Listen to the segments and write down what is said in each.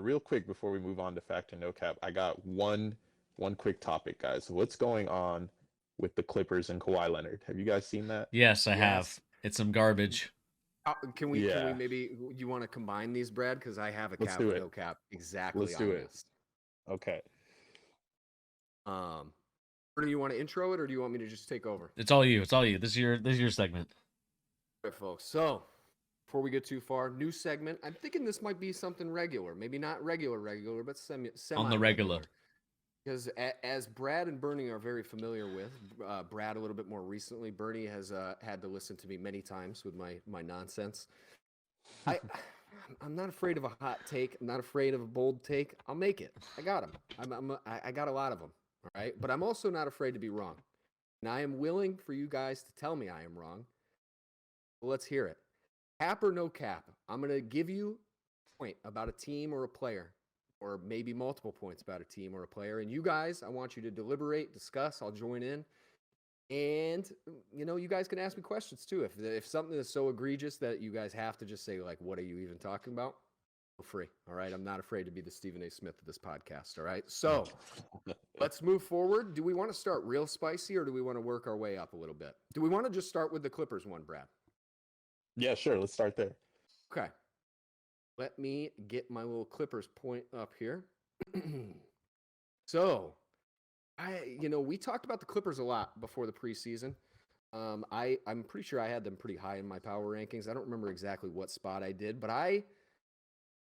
real quick before we move on to fact and no cap, I got one quick topic, guys. What's going on with the Clippers and Kawhi Leonard? Have you guys seen that? Yes, I have. Yes. It's some garbage. Can we Yeah, maybe you want to combine these, Brad? Because I have a let's cap do or it. no cap exactly Let's do on it. this. Okay. Um, do you want to intro it, or do you want me to just take over? It's all you. It's all you. This is your segment. All right, folks. So before we get too far, new segment. I'm thinking this might be something regular, maybe not regular, but On the regular. semi-regular. Because as Brad and Bernie are very familiar with, Brad a little bit more recently. Bernie has had to listen to me many times with my nonsense. I I'm not afraid of a hot take. I'm not afraid of a bold take. I'll make it. I got them. I got a lot of them. All right, but I'm also not afraid to be wrong, and I am willing for you guys to tell me I am wrong. Well, let's hear it. Cap or no cap? I'm gonna give you a point about a team or a player, or maybe multiple points about a team or a player, and you guys, I want you to deliberate, discuss. I'll join in. And you guys can ask me questions too. If something is so egregious that you guys have to just say like, "What are you even talking about?" Feel free. All right, I'm not afraid to be the Stephen A. Smith of this podcast. All right, so let's move forward. Do we want to start real spicy, or do we want to work our way up a little bit? Do we want to just start with the Clippers one, Brad? Yeah, sure. Let's start there. Okay. Let me get my little Clippers point up here. So we talked about the Clippers a lot before the preseason. I'm pretty sure I had them pretty high in my power rankings. I don't remember exactly what spot I did, but I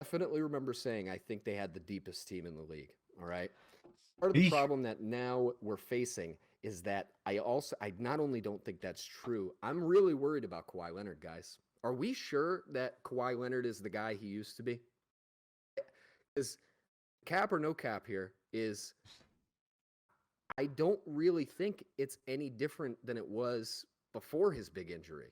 definitely remember saying I think they had the deepest team in the league. All right. Part of the Eek. problem that now we're facing is that I not only don't think that's true, I'm really worried about Kawhi Leonard, guys. Are we sure that Kawhi Leonard is the guy he used to be? Is cap or no cap here is I don't really think it's any different than it was before his big injury.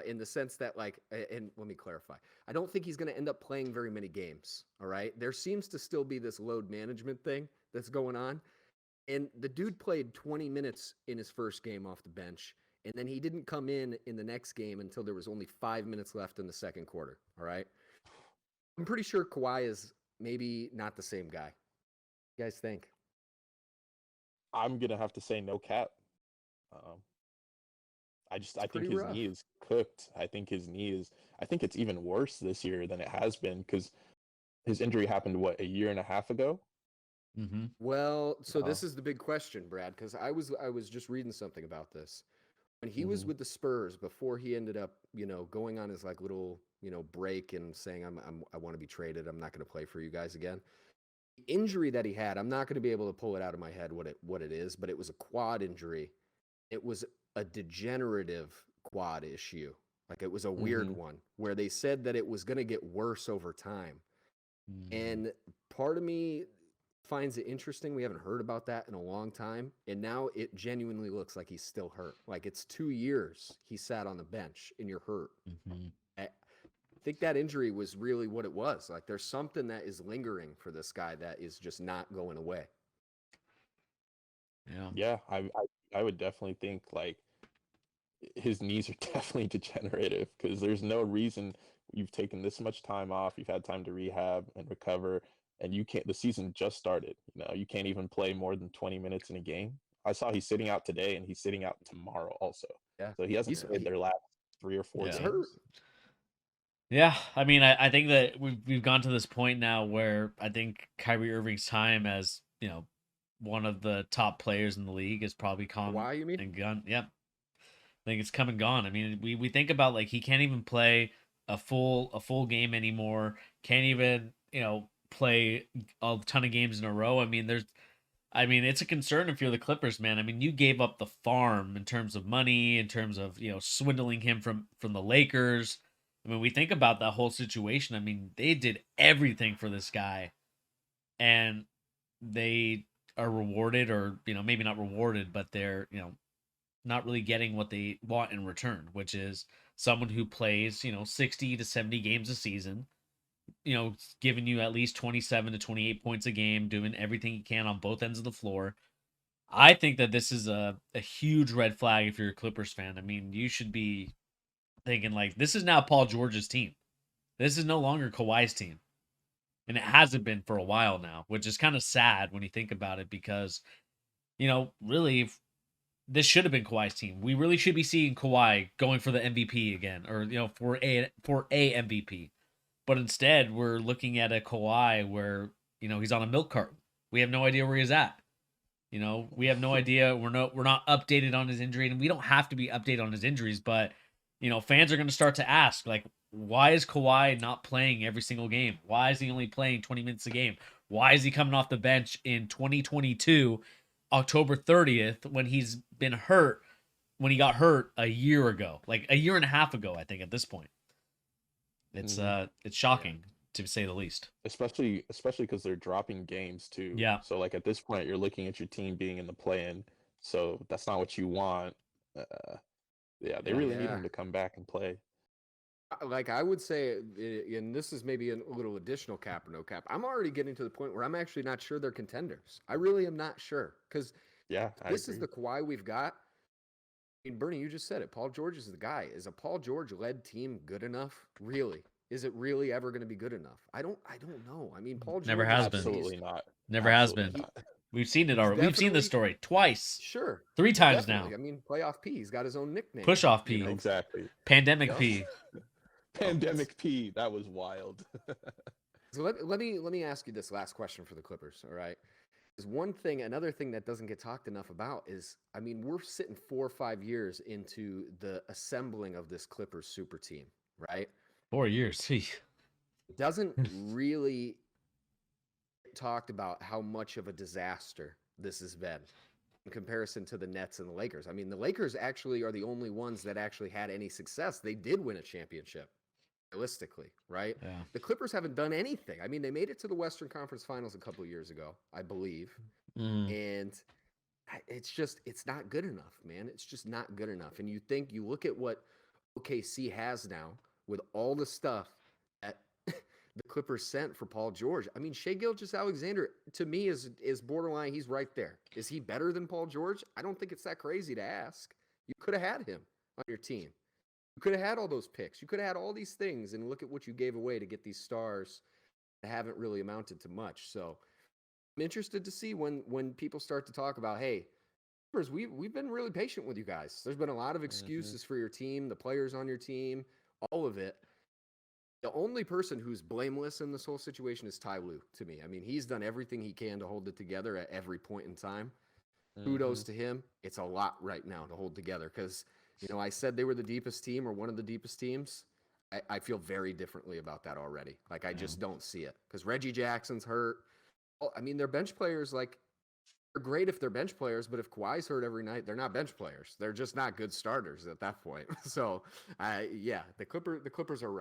In the sense that, like, and let me clarify, I don't think he's going to end up playing very many games. All right. There seems to still be this load management thing that's going on. And the dude played 20 minutes in his first game off the bench. And then he didn't come in the next game until there was only 5 minutes left in the second quarter. All right. I'm pretty sure Kawhi is maybe not the same guy. You guys think? I'm gonna have to say no cap. Um, It's I think pretty his rough. knee is cooked. I think it's even worse this year than it has been because his injury happened what, a year and a half ago? Mm-hmm. Well, so Uh, this is the big question, Brad, because I was just reading something about this. When he was mhm. with the Spurs before he ended up, going on his like little, break and saying I want to be traded. I'm not going to play for you guys again. The injury that he had, I'm not going to be able to pull it out of my head what it is, but it was a quad injury. It was a degenerative quad issue. Like it was a weird Mhm. one where they said that it was going to get worse over time. Mm-hmm. And part of me finds it interesting. We haven't heard about that in a long time. And now it genuinely looks like he's still hurt. Like it's 2 years he sat on the bench and you're hurt. Mm-hmm. I think that injury was really what it was. Like there's something that is lingering for this guy that is just not going away. Yeah. Yeah, I would definitely think like his knees are definitely degenerative because there's no reason you've taken this much time off, you've had time to rehab and recover, and you can't. The season just started. You can't even play more than 20 minutes in a game. I saw he's sitting out today, and he's sitting out tomorrow also. Yeah. So he hasn't He's played he, their last 3 or 4 he's Yeah. hurt. games. Yeah. I mean, I think that we've gone to this point now where I think Kyrie Irving's time as, one of the top players in the league is probably come Why you mean? and gone. Yep. I think it's come and gone. I mean, we think about like he can't even play a full game anymore. Can't even, play a ton of games in a row. I mean, it's a concern if you're the Clippers, man. I mean, you gave up the farm in terms of money, in terms of, swindling him from the Lakers. I mean, we think about that whole situation. I mean, they did everything for this guy and they are rewarded or, maybe not rewarded, but they're, not really getting what they want in return, which is someone who plays, 60 to 70 games a season, giving you at least 27 to 28 points a game, doing everything he can on both ends of the floor. I think that this is a huge red flag if you're a Clippers fan. I mean, you should be thinking like this is now Paul George's team. This is no longer Kawhi's team. and it hasn't been for a while now, which is kind of sad when you think about it because, really, this should have been Kawhi's team. We really should be seeing Kawhi going for the MVP again, or for a MVP. But instead, we're looking at a Kawhi where he's on a milk carton. We have no idea where he's at. We have no idea. We're not updated on his injury, and we don't have to be updated on his injuries. But fans are going to start to ask, like, why is Kawhi not playing every single game? Why is he only playing 20 minutes a game? Why is he coming off the bench in 2022, October 30th, when he's been hurt? When he got hurt a year ago, like a year and a half ago, I think at this point. It's shocking to say the least. Especially because they're dropping games too. Yeah. So like at this point, you're looking at your team being in the play-in. So that's not what you want. They really need him to come back and play. Like I would say, and this is maybe a little additional cap or no cap. I'm already getting to the point where I'm actually not sure they're contenders. I really am not sure because this is the Kawhi we've got. I mean, Bernie, you just said it. Paul George is the guy. Is a Paul George-led team good enough? Really? Is it really ever going to be good enough? I don't know. I mean, Paul George never has been. Absolutely not. Never has been. We've seen it already. We've seen this story twice. Sure. 3 times now. I mean, playoff P. He's got his own nickname. Push off P. Exactly. Pandemic P. Pandemic P. That was wild. So let me ask you this last question for the Clippers. All right. Another thing that doesn't get talked enough about is, I mean, we're sitting 4 or 5 years into the assembling of this Clippers super team, right? 4 years. It doesn't really talked about how much of a disaster this has been in comparison to the Nets and the Lakers. I mean, the Lakers actually are the only ones that actually had any success. They did win a championship, realistically, right? Yeah. The Clippers haven't done anything. I mean, they made it to the Western Conference Finals a couple of years ago, I believe. And it's not good enough, man. It's just not good enough. And you look at what OKC has now with all the stuff that the Clippers sent for Paul George. I mean, Shai Gilgeous-Alexander, to me, is borderline. He's right there. Is he better than Paul George? I don't think it's that crazy to ask. You could have had him on your team. You could have had all those picks. You could have had all these things, and look at what you gave away to get these stars that haven't really amounted to much. So I'm interested to see when people start to talk about, hey, Clippers, we've been really patient with you guys. There's been a lot of excuses for your team, the players on your team, all of it. The only person who's blameless in this whole situation is Ty Lue, to me. I mean, he's done everything he can to hold it together at every point in time. Kudos to him. It's a lot right now to hold together because, I said they were the deepest team or one of the deepest teams. I feel very differently about that already. Like, I just don't see it because Reggie Jackson's hurt. I mean, their bench players, like, they're great if they're bench players, but if Kawhi's hurt every night, they're not bench players. They're just not good starters at that point. So, the Clippers are right.